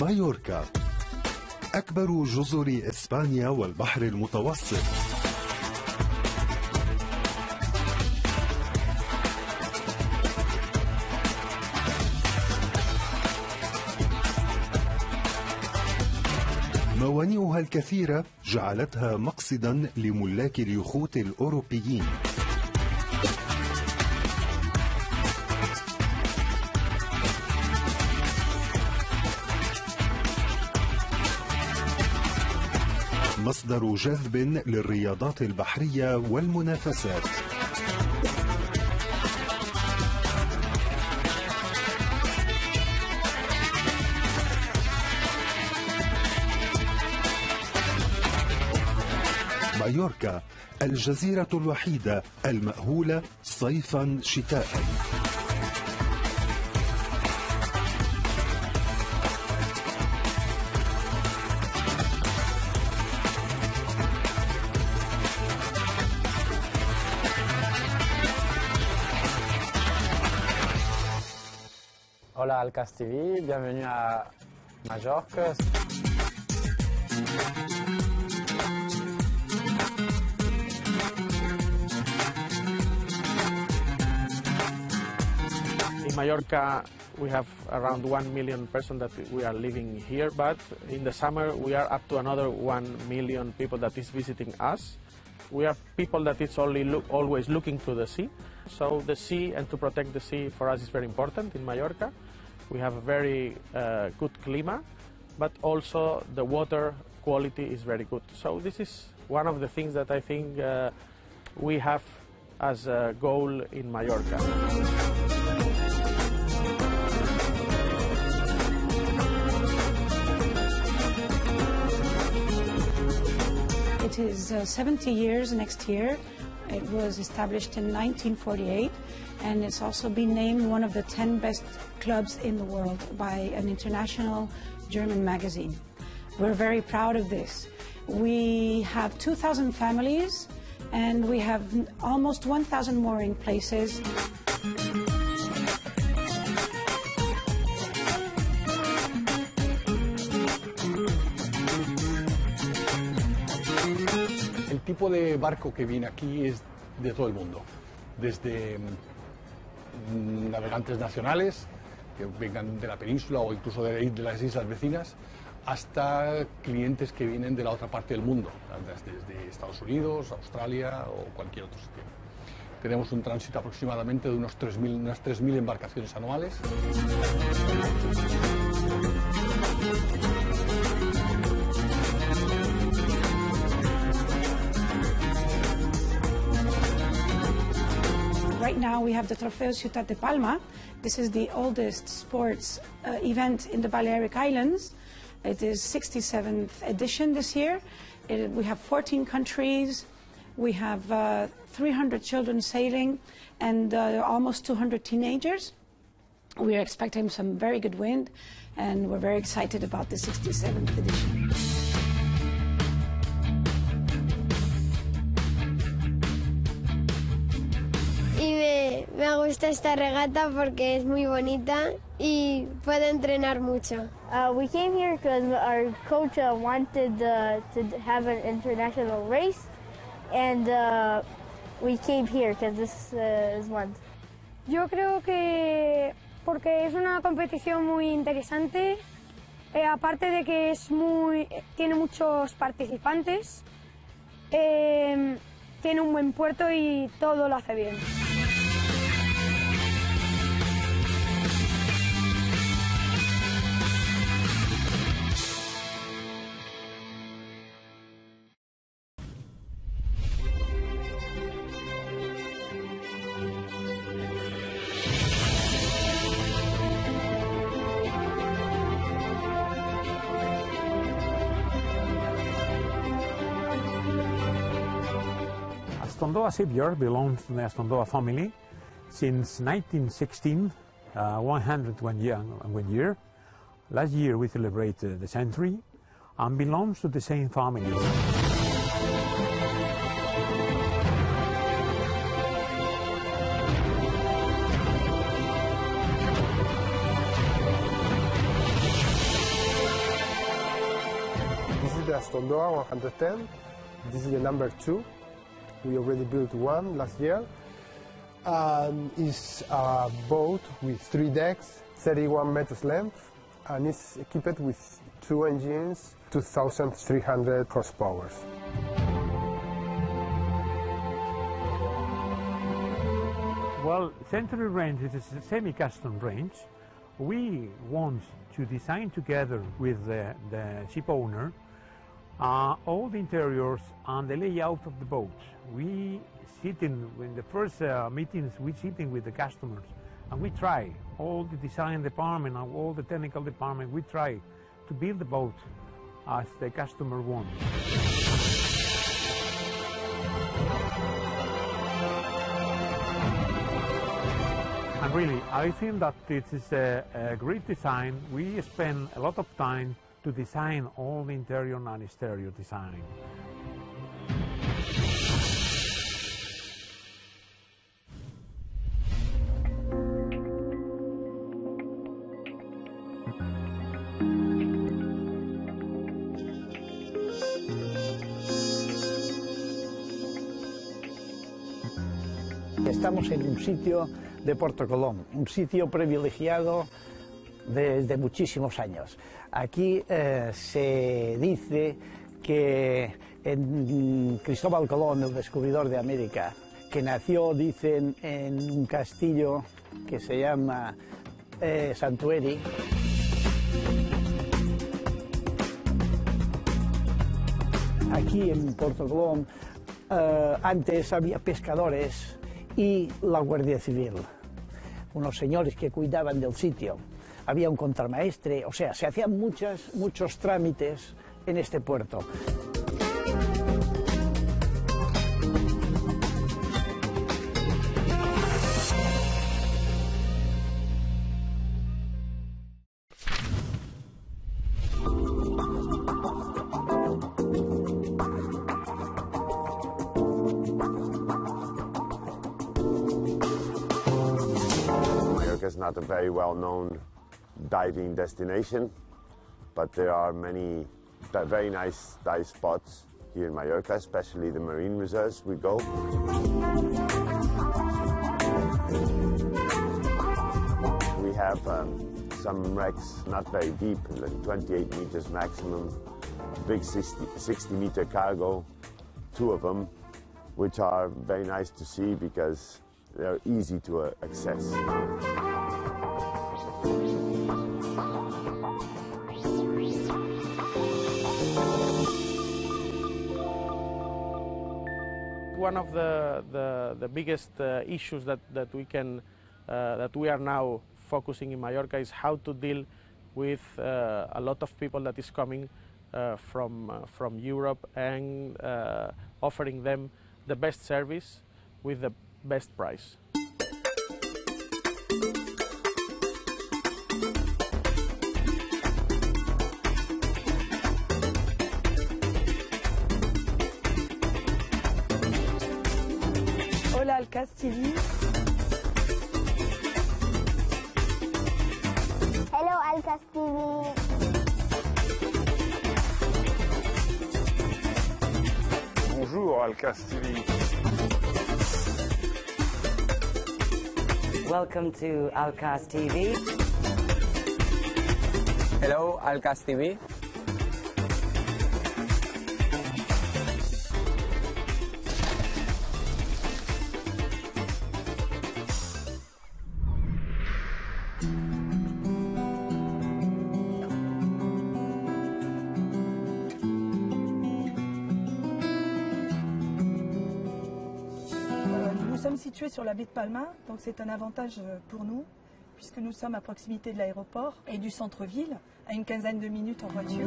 مايوركا أكبر جزر إسبانيا والبحر المتوسط. موانئها الكثيرة جعلتها مقصدا لملاك اليخوت الأوروبيين. مصدر جذب للرياضات البحرية والمنافسات. مايوركا الجزيرة الوحيدة المأهولة صيفا شتاء. Hola Alcas TV, bienvenue à Majorque. In Mallorca, we have around 1 million persons that we are living here, but in the summer we are up to another 1 million people that is visiting us. We are people that is always looking to the sea, so the sea and to protect the sea for us is very important in Mallorca. We have a very good climate, but also the water quality is very good. So this is one of the things that I think we have as a goal in Mallorca. It is 70 years next year. It was established in 1948, and it's also been named one of the 10 best clubs in the world by an international German magazine. We're very proud of this. We have 2,000 families, and we have almost 1,000 mooring places. El tipo de barco que viene aquí es de todo el mundo, desde navegantes nacionales que vengan de la península o incluso de las islas vecinas, hasta clientes que vienen de la otra parte del mundo, desde Estados Unidos, Australia o cualquier otro sitio. Tenemos un tránsito aproximadamente de unas 3.000 embarcaciones anuales. Right now we have the Trofeo Ciutat de Palma. This is the oldest sports event in the Balearic Islands. It is 67th edition this year. We have 14 countries. We have 300 children sailing and almost 200 teenagers. We are expecting some very good wind, and we're very excited about the 67th edition. Y me gusta esta regata porque es muy bonita y puedo entrenar mucho. We came here because our coach wanted to have an international race, and we came here because this is one. Yo creo que porque es una competición muy interesante, aparte de que tiene muchos participantes, tiene un buen puerto y todo lo hace bien. Astondoa shipyard belongs to the Astondoa family since 1916, 101 year. Last year we celebrated the century and belongs to the same family. the Astondoa 110. This is the number 2. We already built one last year. It's a boat with 3 decks, 31 meters length, and it's equipped with 2 engines, 2,300 horsepower. Well, Century Range is a semi-custom range. We want to design together with the ship owner all the interiors and the layout of the boat. We sit in the first meetings, we sit in with the customers and we try all the design department and all the technical department, we try to build the boat as the customer wants. And really, I think that it is a great design. We spend a lot of time to design all the interior and exterior design. Estamos en un sitio de Puerto Colón, un sitio privilegiado desde muchísimos años. Aquí se dice que Cristóbal Colón, el descubridor de América, que nació, dicen, en un castillo que se llama Santueri. Aquí en Puerto Colón antes había pescadores y la Guardia Civil, unos señores que cuidaban del sitio. Había un contramaestre, o sea, se hacían muchos trámites en este puerto. It's not a very well-known diving destination, but there are many very nice dive spots here in Mallorca, especially the marine reserves we go. We have some wrecks not very deep, like 28 meters maximum, big 60-meter cargo, 2 of them, which are very nice to see because they're easy to access. One of the biggest issues that we are now focusing in Mallorca is how to deal with a lot of people that is coming from Europe and offering them the best service with the best price. Hola Alcaz TV. Hello Alcaz TV. Bonjour Alcaz TV. Welcome to Alcaz TV. Hello Alcaz TV. Nous sommes situés sur la baie de Palma, donc c'est un avantage pour nous, puisque nous sommes à proximité de l'aéroport et du centre-ville, à une quinzaine de minutes en voiture.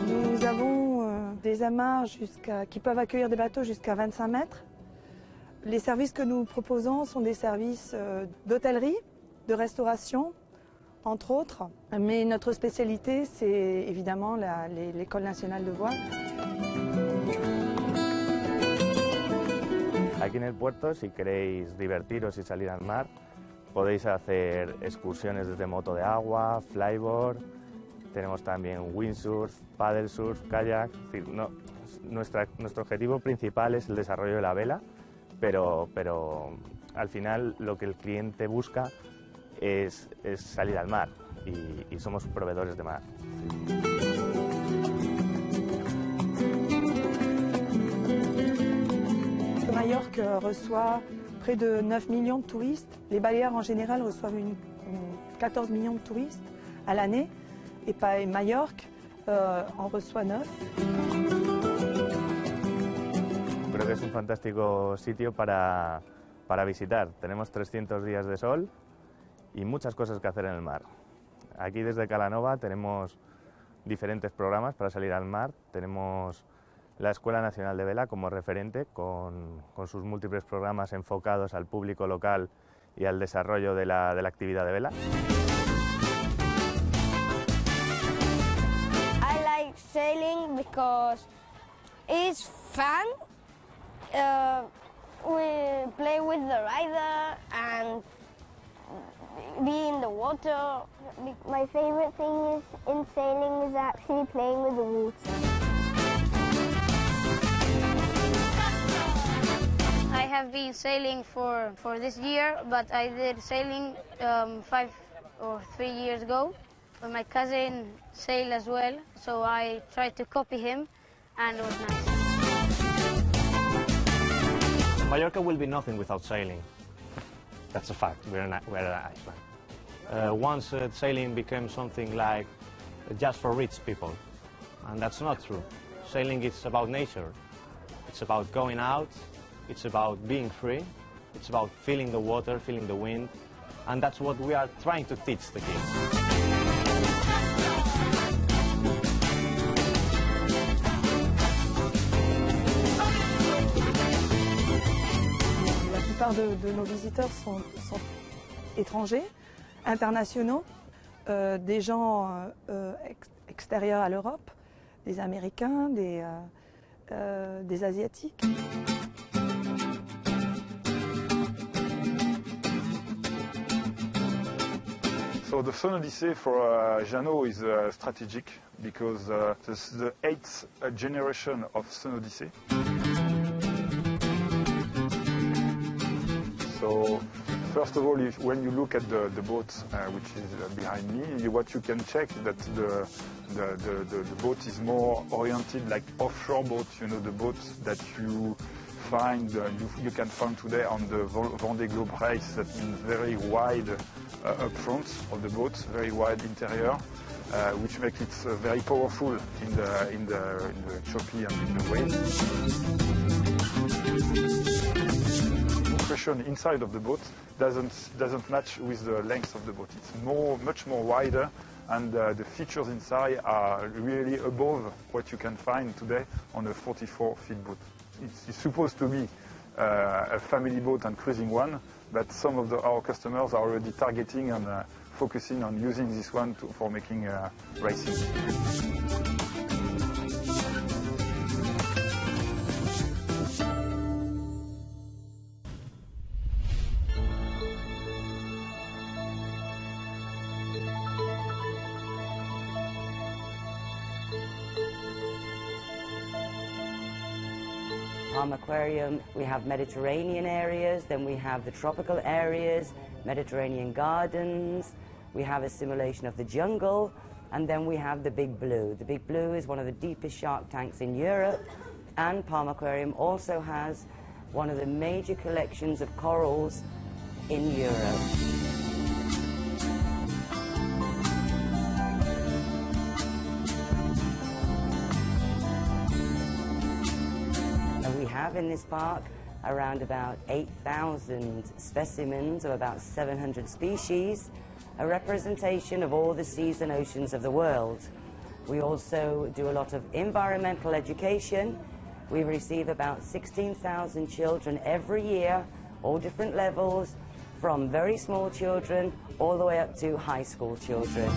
Nous avons des amarres qui peuvent accueillir des bateaux jusqu'à 25 mètres. Les services que nous proposons sont des services d'hôtellerie, de restauration, entre autres. Mais notre spécialité, c'est évidemment l'École nationale de voile. Aquí en el puerto, si queréis divertiros y salir al mar, podéis hacer excursiones desde moto de agua, flyboard, tenemos también windsurf, paddle surf, kayak. Es decir, nuestro objetivo principal es el desarrollo de la vela, pero al final lo que el cliente busca es salir al mar y somos proveedores de mar. Majorque reçoit près de 9 millions de touristes. Les Baléares en général reçoivent 14 millions de touristes à l'année et Majorque en reçoit 9. Creo que es un fantástico sitio para visitar. Tenemos 300 días de sol y muchas cosas que hacer en el mar. Aquí desde Calanova tenemos diferentes programas para salir al mar. Tenemos la Escuela Nacional de Vela como referente con sus múltiples programas enfocados al público local y al desarrollo de la actividad de vela. I like sailing because it's fun. We play with the rider and be in the water. My favorite thing in sailing is actually playing with the water. I have been sailing for this year, but I did sailing 5 or 3 years ago. But my cousin sailed as well, so I tried to copy him, and it was nice. Mallorca will be nothing without sailing. That's a fact. We're an island. Once sailing became something like just for rich people, and that's not true. Sailing is about nature. It's about going out. It's about being free. It's about feeling the water, feeling the wind, and that's what we are trying to teach the kids. La plupart de nos visiteurs sont étrangers, internationaux, des gens extérieurs à l'Europe, des Américains, des Asiatiques. So the Sun Odyssey for Jeannot is strategic because this is the 8th generation of Sun Odyssey. So first of all, when you look at the boat which is behind me, what you can check that the boat is more oriented like offshore boat, you know, the boat that you find, you can find today on the Vendée Globe race. That means very wide up front of the boat, very wide interior, which makes it very powerful in the choppy and in the waves. Compression inside of the boat doesn't match with the length of the boat. It's much more wider, and the features inside are really above what you can find today on a 44-foot boat. It's supposed to be a family boat and cruising one, but some of our customers are already targeting and focusing on using this one for making racing. Palm Aquarium, we have Mediterranean areas, then we have the tropical areas, Mediterranean gardens, we have a simulation of the jungle, and then we have the Big Blue. The Big Blue is one of the deepest shark tanks in Europe, and Palm Aquarium also has one of the major collections of corals in Europe. Have in this park around about 8,000 specimens of about 700 species, a representation of all the seas and oceans of the world. We also do a lot of environmental education. We receive about 16,000 children every year, all different levels, from very small children all the way up to high school children.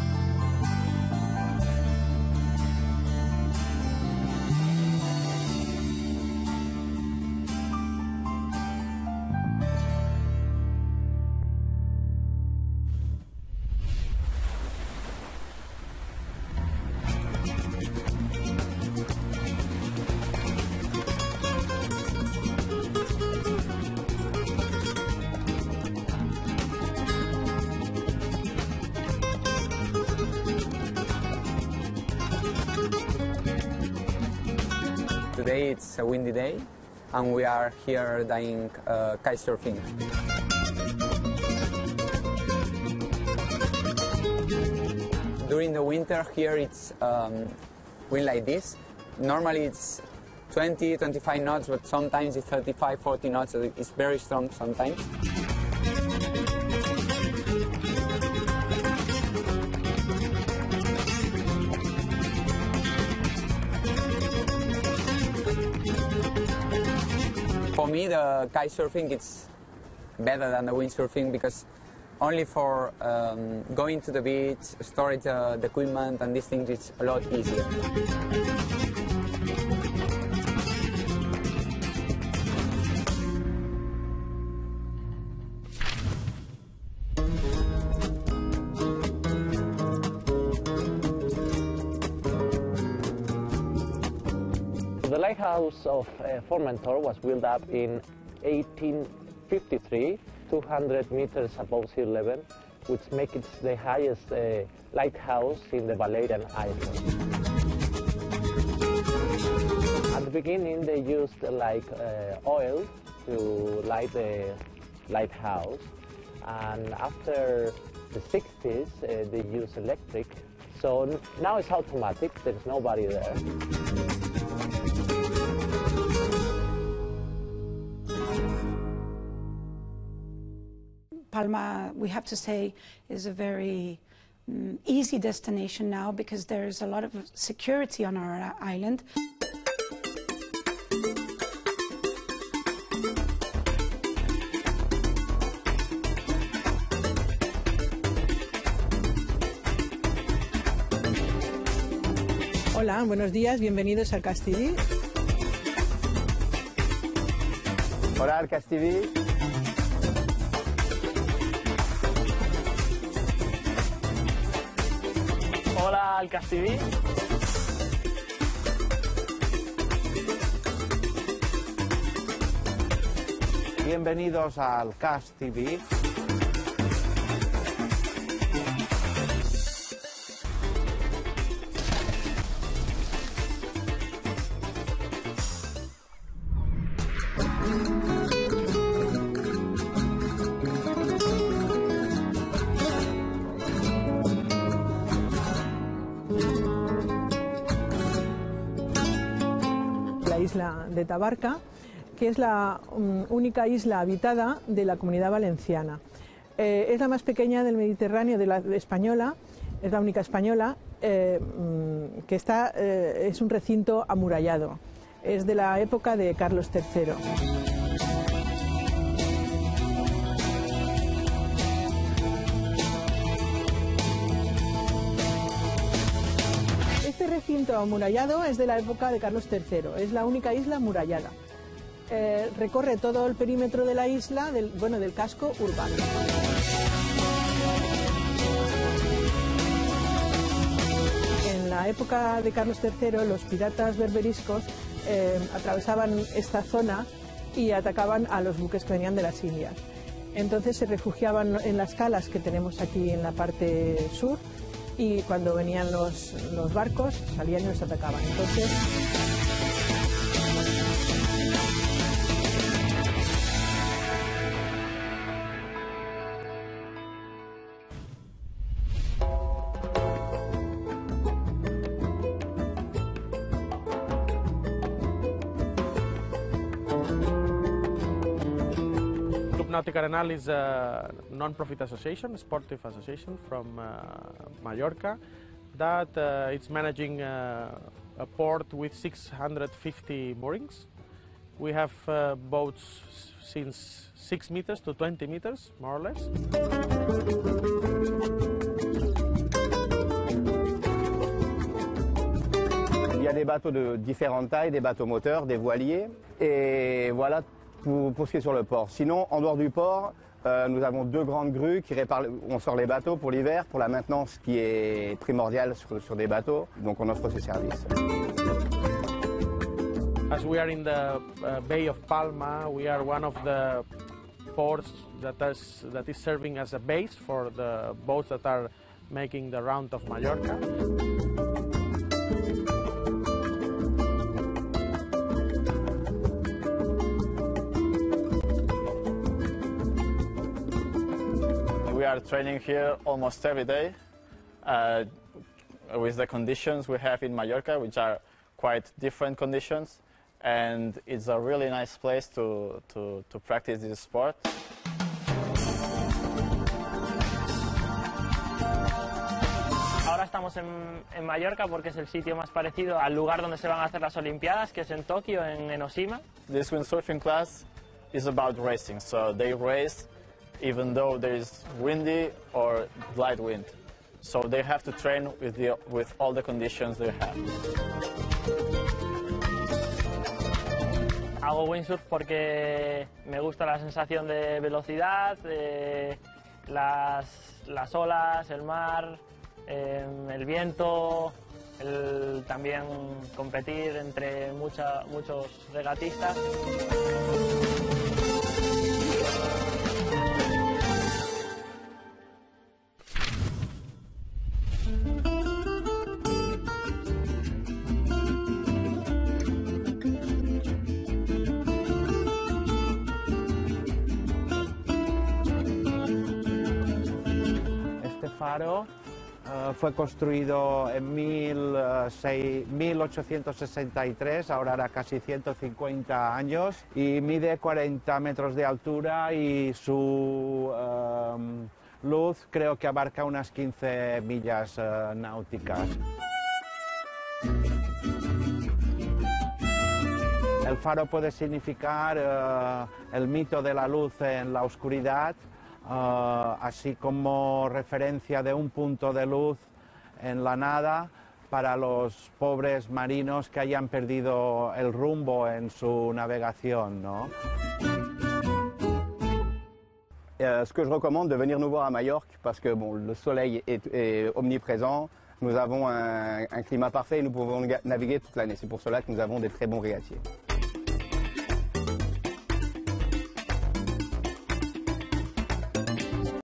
Today it's a windy day, and we are here doing kitesurfing. During the winter here it's wind like this. Normally it's 20, 25 knots, but sometimes it's 35, 40 knots, so it's very strong sometimes. For me, the kitesurfing is better than the windsurfing because only for going to the beach, storage the equipment and these things, it's a lot easier. The lighthouse of Formentor was built up in 1853, 200 meters above sea level, which makes it the highest lighthouse in the Balearian Islands. At the beginning, they used oil to light the lighthouse, and after the 60s, they used electric. So now it's automatic. There's nobody there. Palma, we have to say, is a very easy destination now because there's a lot of security on our island. Hola, buenos días, bienvenidos al Cast TV. Hola, al Cast TV. Hola, al Cast TV. Bienvenidos al Cast TV. La isla de Tabarca, que es la única isla habitada de la Comunidad Valenciana. Es la más pequeña del Mediterráneo, de la española, es la única española, que es un recinto amurallado. Es de la época de Carlos III. Este recinto amurallado es de la época de Carlos III, es la única isla amurallada. Recorre todo el perímetro de la isla, del casco urbano. En la época de Carlos III, los piratas berberiscos atravesaban esta zona y atacaban a los buques que venían de las Indias. Entonces se refugiaban en las calas que tenemos aquí en la parte sur, y cuando venían los barcos salían y los atacaban. Entonces, Nautic Arenal is a non-profit association, a sportive association from Mallorca that it's managing a port with 650 moorings. We have boats since 6 meters to 20 meters, more or less. Il y a des bateaux de différentes tailles, des bateaux moteurs, des voiliers, et voilà pour ce qui est sur le port. Sinon, en dehors du port, nous avons 2 grandes grues qui réparent, on sort les bateaux pour l'hiver, pour la maintenance qui est primordiale sur des bateaux, donc on offre ces services. As we are in the Bay of Palma, we are one of the ports that is serving as a base for the boats that are making the round of Mallorca. are training here almost every day with the conditions we have in Mallorca, which are quite different conditions, and it's a really nice place to practice this sport. Ahora estamos en Mallorca porque es el sitio más parecido al lugar donde se van a hacer las Olimpiadas, que es en Tokio, en Oshima. This windsurfing class is about racing, so they race even though there is windy or light wind. So they have to train with all the conditions they have. Hago windsurf porque me gusta la sensación de velocidad, las olas, el mar, el viento, también competir entre muchos regatistas. Este faro fue construido en 1863, ahora hará casi 150 años, y mide 40 metros de altura y su luz creo que abarca unas 15 millas náuticas. El faro puede significar el mito de la luz en la oscuridad, así como referencia de un punto de luz en la nada para los pobres marinos que hayan perdido el rumbo en su navegación, ¿no? Ce que je recommande de venir nous voir à Majorque parce que bon, le soleil est omniprésent, nous avons un climat parfait et nous pouvons naviguer toute l'année. C'est pour cela que nous avons des très bons régatiers.